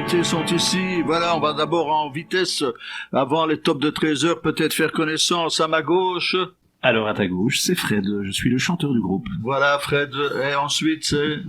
invités sont ici. Voilà, on va d'abord en vitesse, avant les tops de 13 heures, peut-être faire connaissance. À ma gauche. Alors à ta gauche, c'est Fred, je suis le chanteur du groupe. Voilà, Fred. Et ensuite, c'est...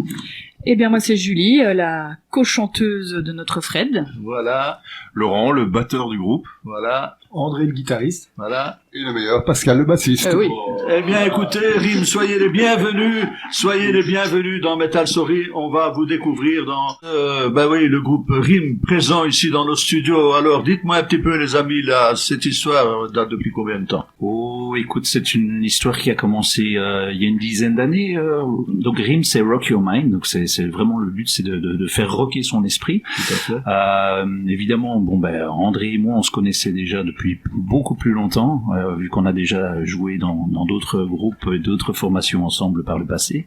Eh bien, moi, c'est Julie, la co-chanteuse de notre Fred. Voilà. Laurent, le batteur du groupe. Voilà. André, le guitariste. Voilà. Et le meilleur, Pascal, le bassiste. Oui. Eh bien, écoutez, Rim, soyez les bienvenus dans Metal Story. On va vous découvrir dans, le groupe Rim présent ici dans nos studios. Alors, dites-moi un petit peu, les amis, là, cette histoire date depuis combien de temps? Oh, écoute, c'est une histoire qui a commencé il y a une dizaine d'années. Donc, Rim, c'est Rock Your Mind. Donc, c'est vraiment le but, c'est de faire rocker son esprit. Tout à fait. Évidemment, André et moi, on se connaissait déjà depuis beaucoup plus longtemps, vu qu'on a déjà joué dans d'autres groupes et d'autres formations ensemble par le passé.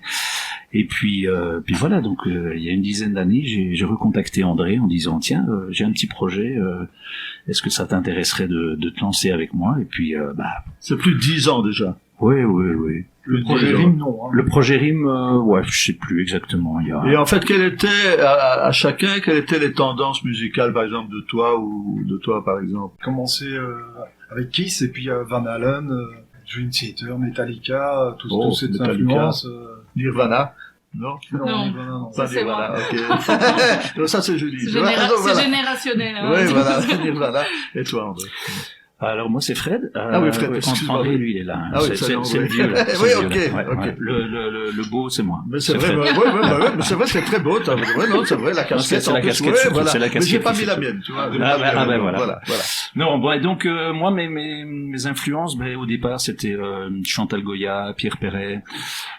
Et puis voilà, donc il y a une dizaine d'années, j'ai recontacté André en disant tiens, j'ai un petit projet, est-ce que ça t'intéresserait de te lancer avec moi? Et puis c'est plus de 10 ans déjà. Oui. Le projet Rim, non. Hein. Le projet Rim, je sais plus exactement. Et en fait, quelles étaient à chacun, quelles étaient les tendances musicales, par exemple, de toi ou de toi, par exemple? Commencé avec Kiss et puis Van Halen, Dream Theater, Metallica, toute cette influence. Nirvana. Non. Non. Ça, c'est Nirvana, moi. ok. Donc ça, c'est Julie. C'est Voilà. générationnel. Hein. Oui, voilà, Nirvana. Et toi, André? Alors moi c'est Fred. Oui, Fred. André lui il est là. Hein. Ah oui, c'est le vieux. Là. Oui, ok. ok. Le beau c'est moi. Mais c'est vrai, mais c'est vrai, c'est très beau. C'est vrai, la casquette. C'est la casquette. Voilà. C'est la casquette. Mais j'ai pas mis la mienne, tu vois. Voilà. Non, donc moi mes influences, au départ c'était Chantal Goya, Pierre Perret.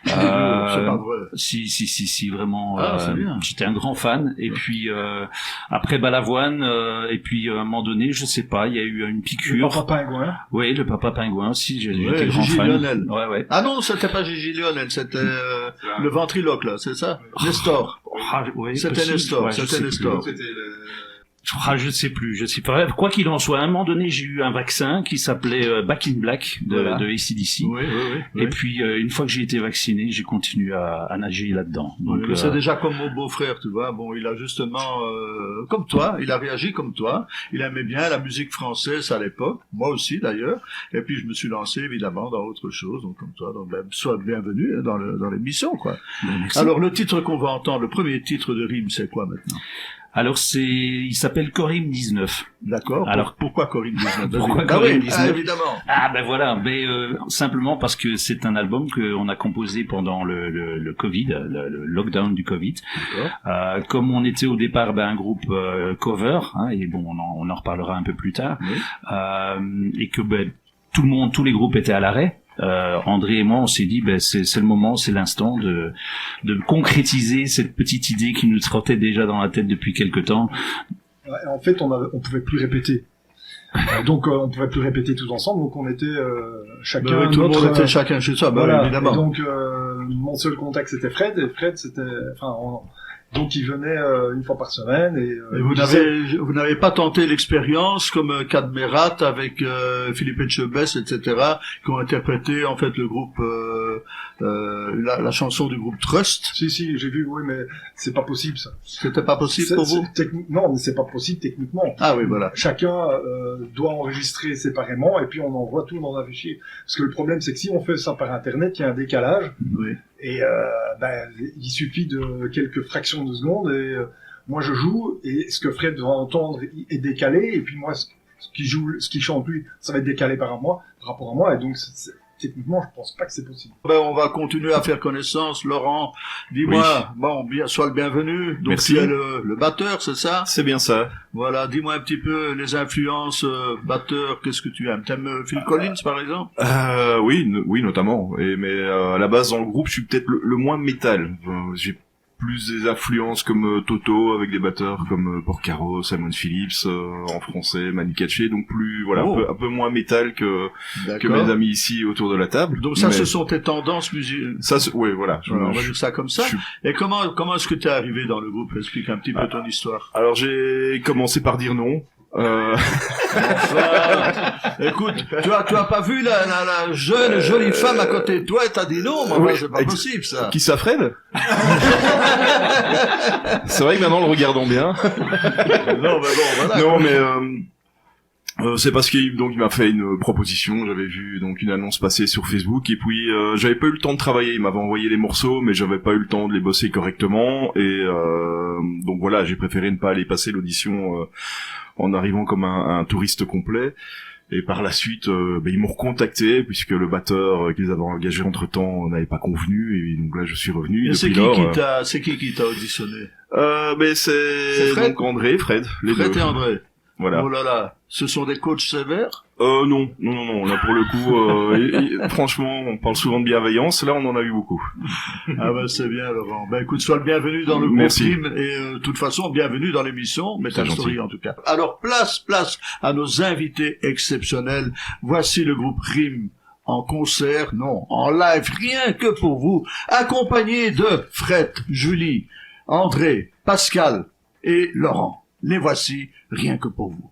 C'est pas vrai. Si vraiment. C'est bien. J'étais un grand fan. Et puis après Balavoine, et puis à un moment donné, je sais pas, il y a eu une piqûre. Le Papa Pingouin. Oui, le Papa Pingouin aussi, j'étais grand Gigi fan. Lionel. Ouais. Ah non, c'était pas Gigi Lionel, c'était le ventriloque là, c'est ça? Nestor. C'était Nestor. Je sais plus. Quoi qu'il en soit, à un moment donné, j'ai eu un vaccin qui s'appelait Back in Black de AC/DC. Oui. Et puis, une fois que j'ai été vacciné, j'ai continué à nager là-dedans. Donc, c'est déjà comme mon beau-frère, tu vois. Bon, il a justement, comme toi, il a réagi comme toi. Il aimait bien la musique française à l'époque. Moi aussi, d'ailleurs. Et puis, je me suis lancé, évidemment, dans autre chose. Donc, comme toi. Donc, sois bienvenue dans l'émission, quoi. Merci. Alors, le titre qu'on va entendre, le premier titre de Rim, c'est quoi maintenant? Alors il s'appelle Corim 19. D'accord. Alors pourquoi Corim 19? Pourquoi Corim 19? Évidemment. Simplement parce que c'est un album qu'on a composé pendant le Covid, le lockdown du Covid. Comme on était au départ un groupe cover, et bon on en reparlera un peu plus tard, et que tous les groupes étaient à l'arrêt. André et moi on s'est dit c'est le moment, c'est l'instant de concrétiser cette petite idée qui nous trottait déjà dans la tête depuis quelque temps. Ouais, en fait on pouvait plus répéter. Donc on pouvait plus répéter tous ensemble, donc on était chacun tout le monde était chacun chez soi, évidemment. Et donc mon seul contact c'était Fred, et Fred c'était donc il venait une fois par semaine et vous n'avez pas tenté l'expérience comme Cadmerat avec Philippe Etchebest, etc., qui ont interprété en fait le groupe la chanson du groupe Trust. Si, j'ai vu, oui, mais c'est pas possible ça. C'était pas possible pour vous? Non, mais c'est pas possible techniquement. Ah oui, voilà. Chacun doit enregistrer séparément et puis on envoie tout dans un fichier. Parce que le problème c'est que si on fait ça par internet, il y a un décalage. Oui. Et il suffit de quelques fractions de secondes et moi je joue et ce que Fred va entendre est décalé et puis moi ce qui chante lui ça va être décalé par rapport à moi et donc techniquement je pense pas que c'est possible. On va continuer à faire connaissance. Laurent, dis-moi, sois le bienvenu. Donc Merci. tu es le batteur, c'est ça? C'est bien ça. Voilà, dis-moi un petit peu les influences batteur, qu'est-ce que tu aimes? T'aimes Phil Collins par exemple? Oui, notamment. Mais à la base dans le groupe, je suis peut-être le moins métal. J'ai plus des influences comme Toto avec des batteurs comme Porcaro, Simon Phillips en français, Manu Katché, donc plus un peu moins métal que mes amis ici autour de la table. Donc ça ce sont tes tendances musicales. Ça oui, voilà. On va dire ça comme ça. Et comment est-ce que tu es arrivé dans le groupe? Explique un petit peu ton histoire. Alors j'ai commencé par dire non. Écoute, tu as pas vu la jeune, jolie femme à côté de toi et t'as dit non, moi, c'est pas possible, ça. Qui ça, Fred? C'est vrai que maintenant, le regardons bien. Non, mais bon, voilà. Non, mais c'est parce qu'il m'a fait une proposition. J'avais vu donc une annonce passer sur Facebook et puis j'avais pas eu le temps de travailler. Il m'avait envoyé les morceaux, mais j'avais pas eu le temps de les bosser correctement et donc voilà, j'ai préféré ne pas aller passer l'audition en arrivant comme un touriste complet. Et par la suite, ils m'ont recontacté puisque le batteur qu'ils avaient engagé entre-temps n'avait pas convenu et donc là je suis revenu. Et c'est qui qui t'a auditionné? C'est Fred? Donc André, Fred, les Fred deux. et André. Voilà. Oh là là, ce sont des coachs sévères? Non. Là pour le coup, franchement, on parle souvent de bienveillance. Là, on en a eu beaucoup. Ah ben c'est bien, Laurent. Ben écoute, sois le bienvenu dans le groupe Merci. Rime et de toute façon, bienvenue dans l'émission Metal C'est Story gentil. en tout cas. Alors place à nos invités exceptionnels. Voici le groupe Rime en concert, non, en live, rien que pour vous, accompagné de Fred, Julie, André, Pascal et Laurent. Les voici, rien que pour vous.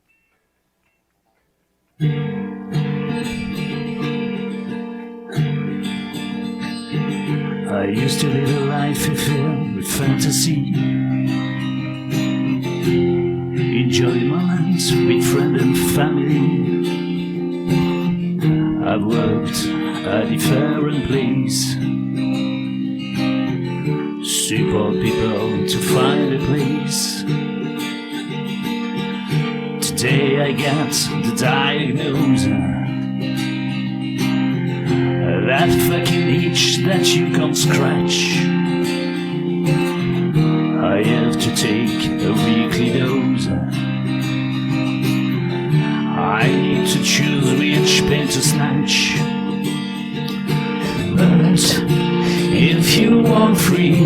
I used to live a life filled with fantasy, enjoy moments with friends and family. I've worked at different places, support people to find a place. Today I got the diagnosis, that fucking itch that you can't scratch. I have to take a weekly dose. I need to choose which pen to snatch. But if you are free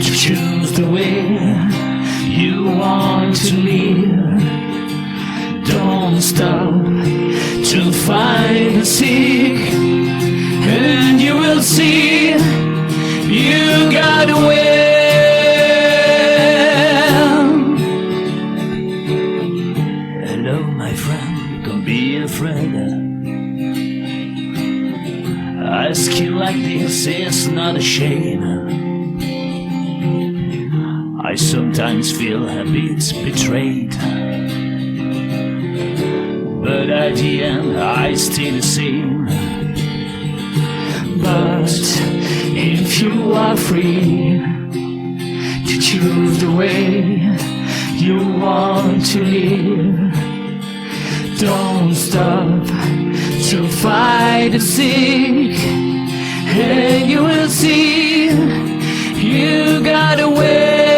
to choose the way you want to live, don't stop to find the sick, and you will see you got to win. Hello, my friend, don't be afraid. Asking like this is not a shame. I sometimes feel a bit betrayed, but at the end I stay the same. But if you are free to choose the way you want to live, don't stop to fight the sick, and you will see you gotta win.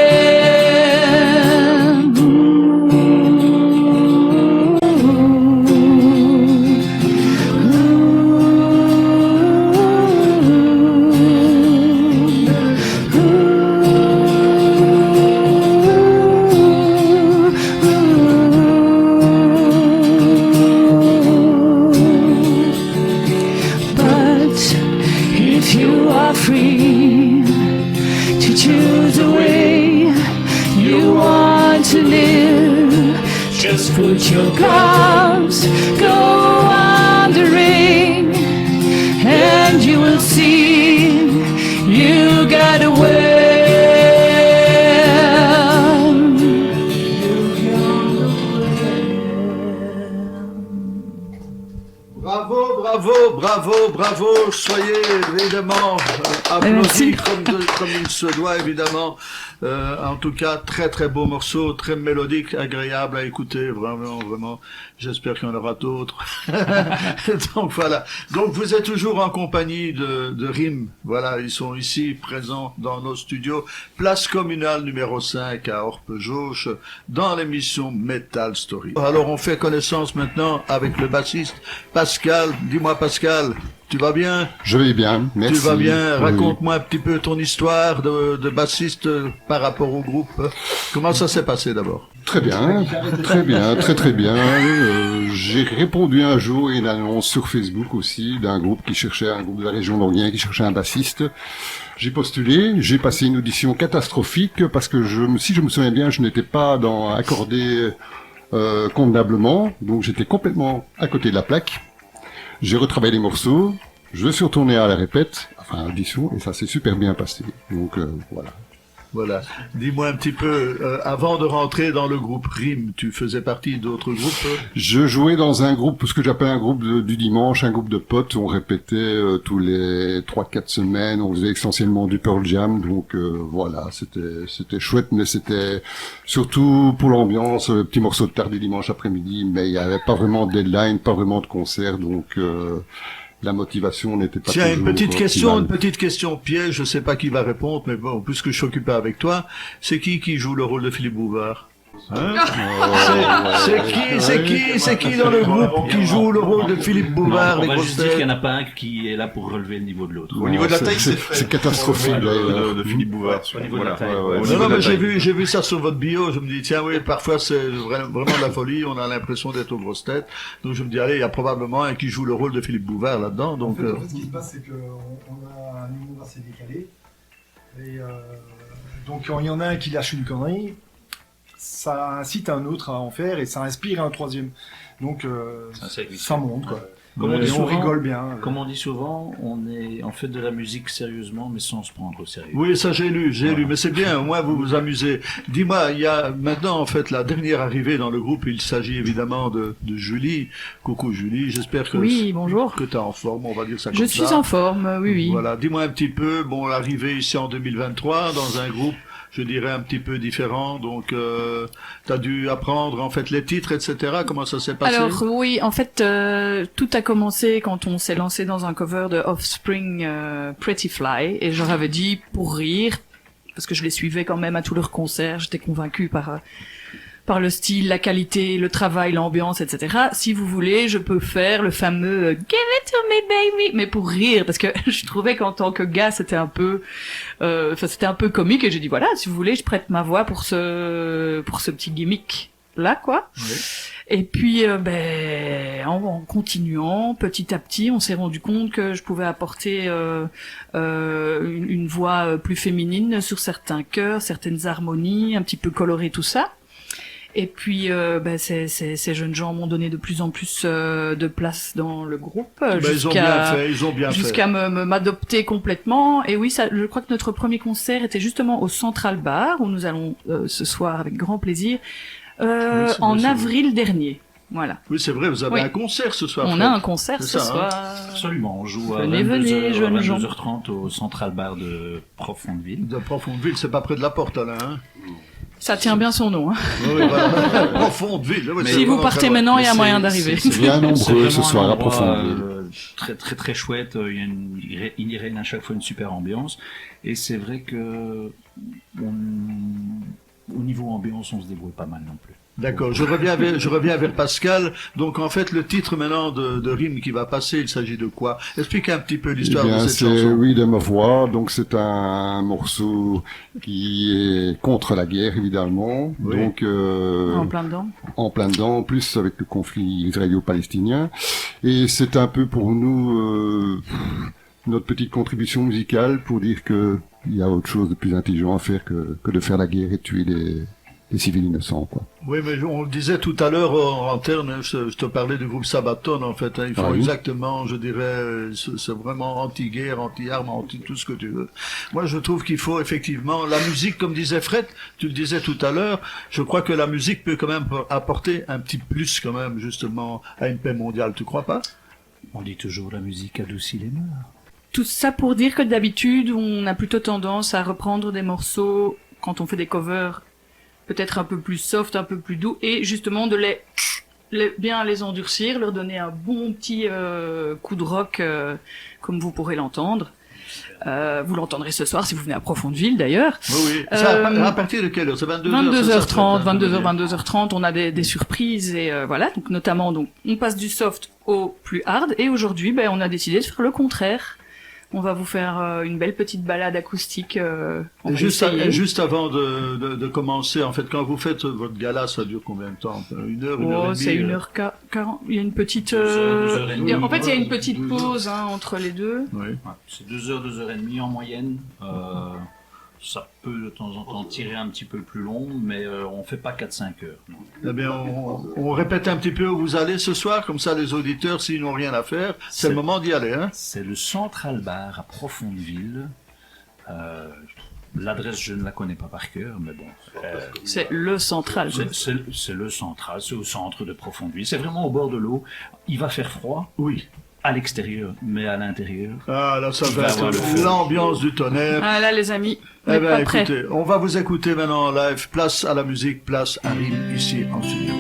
Just put your gloves, go on the ring, and you will see you got to win. Bravo, bravo, bravo, bravo. Soyez évidemment applaudis comme il se doit évidemment. En tout cas, très très beau morceau, très mélodique, agréable à écouter, vraiment, vraiment. J'espère qu'il y en aura d'autres. Donc voilà. Donc vous êtes toujours en compagnie de Rime. Voilà, ils sont ici présents dans nos studios. Place communale numéro 5 à Orpejauche, dans l'émission Metal Story. Alors on fait connaissance maintenant avec le bassiste Pascal. Dis-moi Pascal, tu vas bien? Je vais bien, merci. Tu vas bien? Oui. Raconte-moi un petit peu ton histoire de bassiste par rapport au groupe. Comment ça s'est passé d'abord? Très bien, très bien, très bien. J'ai répondu un jour à une annonce sur Facebook aussi d'un groupe qui cherchait, un groupe de la région d'Anguien qui cherchait un bassiste. J'ai postulé, j'ai passé une audition catastrophique parce que si je me souviens bien, je n'étais pas accordé convenablement. Donc j'étais complètement à côté de la plaque. J'ai retravaillé les morceaux. Je suis retourné à la répète, enfin à l'audition, et ça s'est super bien passé. Donc voilà. Voilà. Dis-moi un petit peu, avant de rentrer dans le groupe RIM, tu faisais partie d'autres groupes? Je jouais dans un groupe, ce que j'appelle un groupe du dimanche, un groupe de potes. On répétait tous les 3-4 semaines. On faisait essentiellement du Pearl Jam. Donc voilà, c'était chouette, mais c'était surtout pour l'ambiance, petit morceau de tard du dimanche après-midi. Mais il n'y avait pas vraiment de deadline, pas vraiment de concert. Donc la motivation n'était pas Tiens, toujours une optimale. petite question piège, je sais pas qui va répondre, mais bon, puisque je suis occupé avec toi, c'est qui joue le rôle de Philippe Bouvard? Hein? C'est qui dans le groupe qui joue le rôle de Philippe Bouvard? On les va grosses juste dire qu'il têtes n'y en a pas un qui est là pour relever le niveau de l'autre. Au niveau de la taille, c'est catastrophique. d'ailleurs. de Philippe Bouvard. Au niveau de la taille. Au Non, niveau non, de la mais j'ai taille. vu ça sur votre bio, je me dis, tiens, oui, parfois c'est vraiment de la folie, on a l'impression d'être aux grosses têtes. Donc je me dis, allez, il y a probablement un qui joue le rôle de Philippe Bouvard là-dedans, En donc... fait, ce qui se passe, c'est qu'on a un humour assez décalé. Et donc, quand il y en a un qui lâche une connerie, ça incite un autre à en faire et ça inspire un troisième. Donc, ça monte, quoi. Comme on Et dit on souvent, rigole bien. Comme on dit souvent, on fait de la musique sérieusement, mais sans se prendre au sérieux. Oui, ça j'ai lu, mais c'est bien, au moins vous vous amusez. Dis-moi, il y a maintenant en fait la dernière arrivée dans le groupe, il s'agit évidemment de Julie. Coucou Julie, j'espère que Oui, bonjour. que t'es en forme, on va dire ça comme Je ça. suis en forme, oui, oui. Voilà, dis-moi un petit peu, bon, l'arrivée ici en 2023 dans un groupe, je dirais un petit peu différent, donc t'as dû apprendre en fait les titres, etc. Comment ça s'est passé? Alors oui, en fait, tout a commencé quand on s'est lancé dans un cover de Offspring, Pretty Fly, et je leur avais dit pour rire, parce que je les suivais quand même à tous leurs concerts, j'étais convaincue par le style, la qualité, le travail, l'ambiance, etc. Si vous voulez, je peux faire le fameux Give it to me baby, mais pour rire, parce que je trouvais qu'en tant que gars, c'était un peu comique, et j'ai dit voilà, si vous voulez, je prête ma voix pour ce petit gimmick là, quoi. Oui. Et puis, en continuant, petit à petit, on s'est rendu compte que je pouvais apporter une voix plus féminine sur certains chœurs, certaines harmonies, un petit peu colorer tout ça. Et puis, ces jeunes gens m'ont donné de plus en plus de place dans le groupe, Ils ont bien fait. jusqu'à m'adopter complètement. Et oui, ça, je crois que notre premier concert était justement au Central Bar, où nous allons ce soir avec grand plaisir, c'est en vrai. avril dernier. Voilà. Oui, c'est vrai, vous avez Oui. un concert ce soir. On Fred. a un concert C'est ce ça, hein. soir. Absolument, on joue à Venez, venez, jeunes gens. 22h30 au Central Bar de Profondeville. De Profondeville, c'est pas près de la porte, Alain. Hein. Ça tient bien son nom. Hein. Oui, voilà. Profondeville. Ouais, c'est Si vous vraiment partez très loin. maintenant, il y a Mais moyen c'est- d'arriver. c'est- Bien nombreux c'est vraiment ce soir un à endroit, Profondeville. très très très chouette. Il y a à chaque fois une super ambiance. Et c'est vrai que au niveau ambiance, on se débrouille pas mal non plus. D'accord, je reviens vers Pascal. Donc en fait, le titre maintenant de Rime qui va passer, il s'agit de quoi? Explique un petit peu Eh l'histoire de bien, cette c'est chanson. Rhythm of War, donc c'est un morceau qui est contre la guerre, évidemment. Oui. Donc, En plein dedans. en plein dedans, en plus avec le conflit israélo-palestinien. Et c'est un peu pour nous notre petite contribution musicale pour dire que il y a autre chose de plus intelligent à faire que de faire la guerre et de tuer des civils innocents, quoi. Oui, mais on le disait tout à l'heure en antenne, hein, je te parlais du groupe Sabaton, en fait. Hein, ils font Ah oui. exactement, je dirais, c'est vraiment anti-guerre, anti-armes, anti-tout ce que tu veux. Moi, je trouve qu'il faut effectivement, la musique, comme disait Fred, tu le disais tout à l'heure, je crois que la musique peut quand même apporter un petit plus, quand même, justement, à une paix mondiale, tu crois pas? On dit toujours la musique adoucit les mœurs. Tout ça pour dire que d'habitude, on a plutôt tendance à reprendre des morceaux, quand on fait des covers, peut-être un peu plus soft, un peu plus doux, et justement de bien les endurcir, leur donner un bon petit coup de rock, comme vous pourrez l'entendre. Vous l'entendrez ce soir si vous venez à Profondeville d'ailleurs. Oui, oui. Ça, à partir de quelle heure? C'est 22h30, 22h. 22h30, on a des surprises et voilà. Donc notamment, donc on passe du soft au plus hard et aujourd'hui, on a décidé de faire le contraire. On va vous faire une belle petite balade acoustique. On va essayer. Juste avant de commencer, en fait, quand vous faites votre gala, ça dure combien de temps? Une heure et demie? C'est 1h40. Il y a une petite. 2h30. En fait, il y a une petite pause entre les deux. Oui. Ouais, c'est 2h, 2h30 en moyenne. Ça peut de temps en temps tirer un petit peu plus long, mais on fait pas 4-5 heures. Non. Eh bien, on répète un petit peu où vous allez ce soir, comme ça les auditeurs, s'ils n'ont rien à faire, c'est le moment d'y aller. Hein. C'est le Central Bar à Profondeville. L'adresse, je ne la connais pas par cœur, mais bon. C'est le central. quoi. C'est le central, c'est au centre de Profondeville. C'est vraiment au bord de l'eau. Il va faire froid. Oui. À l'extérieur, mais à l'intérieur. Ah, là, ça Il va va avoir le être feu. l'ambiance du tonnerre. Ah là, les amis, vous Eh n'êtes bien, pas prêts. écoutez, on va vous écouter maintenant en live. Place à la musique, place à Rime, ici en studio.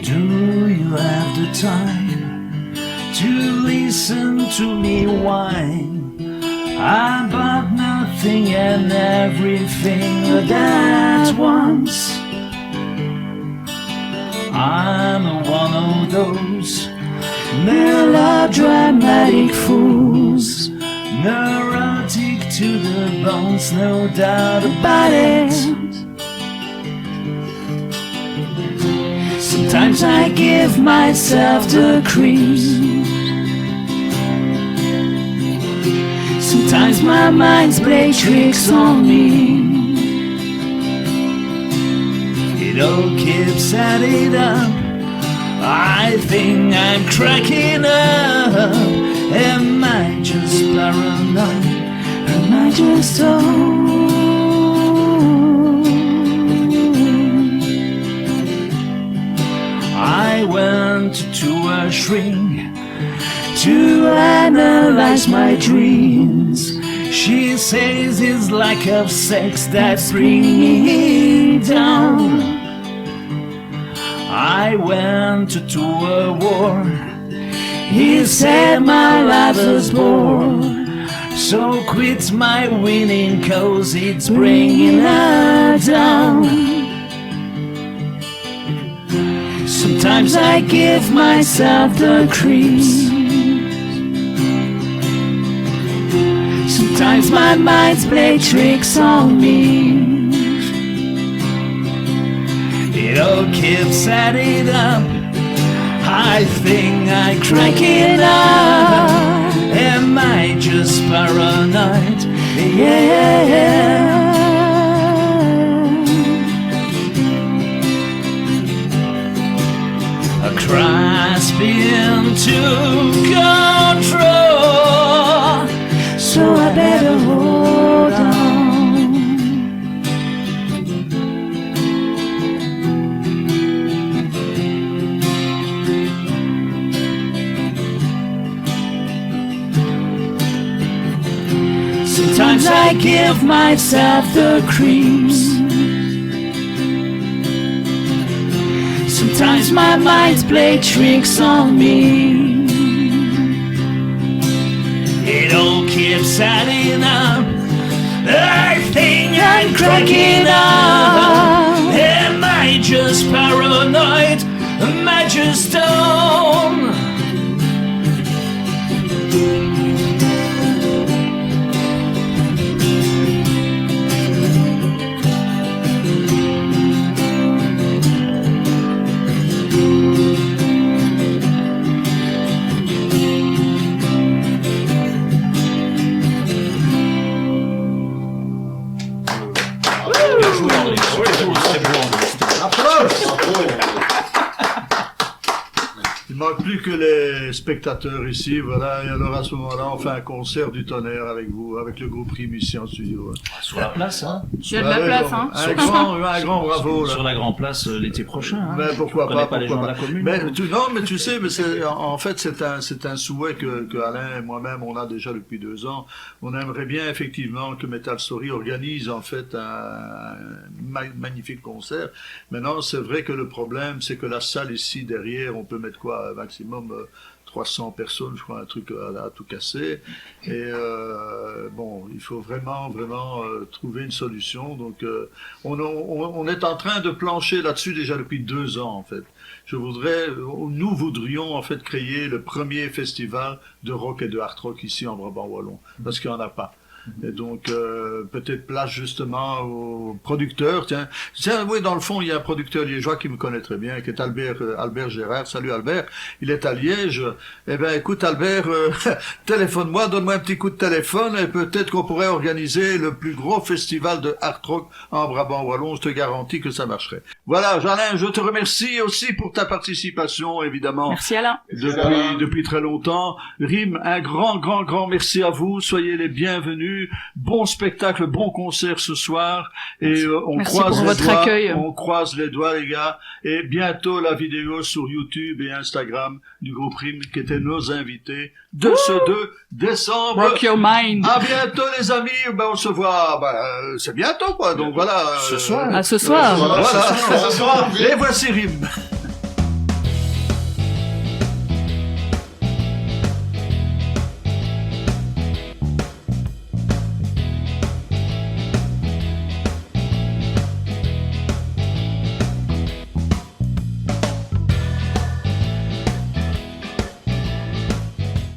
Do you have the time to listen to me whine about nothing and everything at once? I'm one of those melodramatic fools, neurotic to the bones, no doubt about it. Sometimes I give myself the creeps. Sometimes my mind's play tricks on me. It all keeps adding up. I think I'm cracking up. Am I just paranoid? Am I just old? I went to a shrink to analyze my dreams. She says it's lack of sex that's bringing me down. I went to a war. He said my life was bored. So quit my winning cause it's bringing her down. Sometimes I give myself the creeps. Sometimes my mind's play tricks on me. It all keeps adding up. I think I crack it up. Am I just paranoid? Yeah. Grasping to control, so I better hold on. Sometimes I give myself the creeps. Sometimes my mind's play tricks on me. It all keeps adding up. I think I'm cracking up. Am I just paranoid? Am I just stoned? Il manque plus que les spectateurs ici, voilà, et alors à ce moment-là, on fait un concert du tonnerre avec vous, avec le groupe Rime ici en studio. Sur la place, hein. Il y a de la place, hein. Un grand bravo, là. Sur la Grand Place l'été prochain. Hein. Ben, pourquoi Je connais pas, les gens de la commune. Mais tu sais, mais en fait, c'est un souhait que Alain et moi-même, on a déjà depuis 2 ans. On aimerait bien, effectivement, que Metal Story organise, en fait, un magnifique concert. Maintenant, c'est vrai que le problème, c'est que la salle ici, derrière, on peut mettre quoi? Maximum 300 personnes, je crois, un truc à tout casser. Et bon, il faut vraiment trouver une solution. Donc, on est en train de plancher là-dessus déjà depuis 2 ans, en fait. Nous voudrions en fait créer le premier festival de rock et de hard rock ici en Brabant wallon, parce qu'il n'y en a pas. Et donc, peut-être place justement aux producteurs. Tiens, oui, dans le fond, il y a un producteur liégeois qui me connaît très bien, qui est Albert Gérard. Salut Albert. Il est à Liège. Eh ben, écoute Albert, téléphone-moi, donne-moi un petit coup de téléphone et peut-être qu'on pourrait organiser le plus gros festival de hard rock en Brabant wallon. Je te garantis que ça marcherait. Voilà, Jeanlin, je te remercie aussi pour ta participation, évidemment. Merci Alain. Depuis très longtemps. Rim, un grand merci à vous. Soyez les bienvenus. Bon spectacle, bon concert ce soir. Et on Merci croise pour les votre doigts. accueil. On croise les doigts, les gars. Et bientôt la vidéo sur YouTube et Instagram du groupe Rim qui étaient nos invités de ce 2 décembre. Rock your mind. À bientôt les amis. Ben on se voit. C'est bientôt quoi. Donc voilà. Ce soir. À ce soir. Voilà. Ce soir. Et voici Rim.